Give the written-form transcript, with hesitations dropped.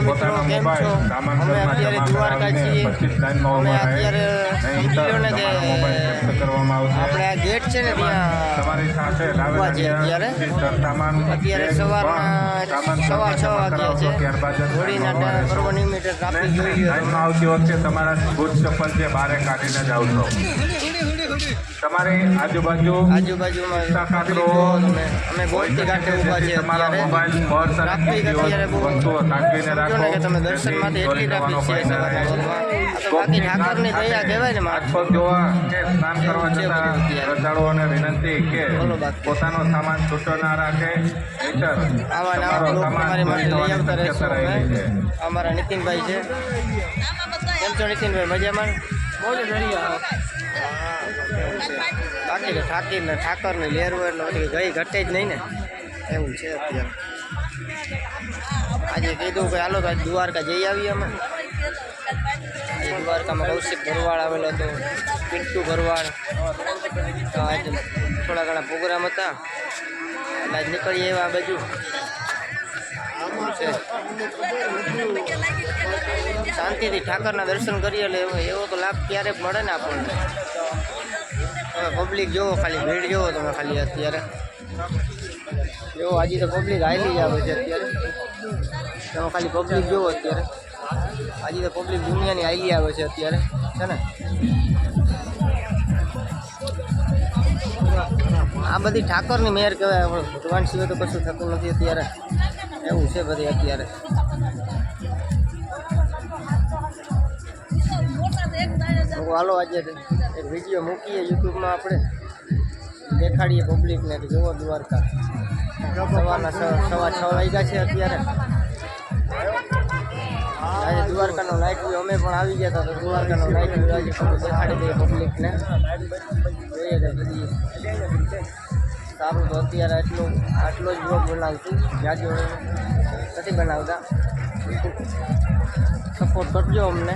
મિત્રો, કેમ છો? અમે અત્યારે દ્વારકા છીએ. અમે અત્યારે સમજી લો ને કે આપણે આ ગેટ છે ને ત્યાં ઊભા છે અત્યારે સવારના 6:15 વાગ્યા છે. હોળીના પર્વ નિમિત્તે ટ્રાફિક જોઈ લો. આવતી વખતે તમારા બૂટ ચપ્પલ જે બારે કાઢીને જ આવશો. તમારી આજુબાજુમાં અમે ગોળથી કાંઠે ઊભા છે. તમારા મોબાઈલ પર્સ અને વસ્તુઓ સાચવીને રાખો. તમે દર્શન માટે એટલી ટ્રાફિક છે સવારના પરમાં. બાકી ઠાકરની દયા કહેવાય ને. આસપાસ જોવા કે સ્નાન કરવા જતા શ્રદ્ધાળુઓને વિનંતી કે પોતાનો સામાન છૂટો ના રાખે. આવા નવા બ્લોગ તમારી માટે લઈ આવતા રહેશું. અમારા નીતિનભાઈ છે. કેમ છો નીતિનભાઈ? મજામાં? બાકી તો ઠાકરને લેરવો એટલે પછી ગઈ ઘટે જ નહીં ને, એવું છે અત્યારે. આજે કીધું કે હાલો તો દ્વારકા જઈ આવીએ અમે. આજે દ્વારકામાં કૌશિક ભરવાડ આવેલો હતો, પિન્ટુ ભરવાડ. આજે થોડા ઘણા પ્રોગ્રામ હતા એટલે આજ નીકળીએ એવા આ બાજુ છે. શાંતિથી ઠાકરના દર્શન કરીએ એટલે એવો તો લાભ ક્યારેક મળે ને આપણને. તમે પબ્લિક જોવો, ખાલી ભીડ જોવો તમે ખાલી અત્યારે જોવો. આજે તો પબ્લિક હાલી જ આવે છે અત્યારે. તમે ખાલી પબ્લિક જોવો અત્યારે. આજે તો પબ્લિક દુનિયાની હાલી આવે છે અત્યારે, છે ને. આ બધી ઠાકરની મેર કહેવાય. આપણે ભગવાન સિવાય તો કશું થતું નથી અત્યારે, એવું છે બધી અત્યારે. હાલો આજે એક વિડીયો મૂકીએ યુટ્યુબમાં, આપણે દેખાડીએ પબ્લિકને કે જુઓ દ્વારકા. સવારના 6:15 વાગ્યા છે અત્યારે. આજે દ્વારકાનો નાઇટ વ્યૂ અમે પણ આવી ગયા હતા, તો દ્વારકાનો નાઇટ વ્યૂ આજે દેખાડી દઈએ પબ્લિકને. જોઈએ તો બધી સારું. તો અત્યારે આટલો જ બ્લોગ બનાવશું, જાજો નથી બનાવતા. સપોર્ટ કરજો અમને.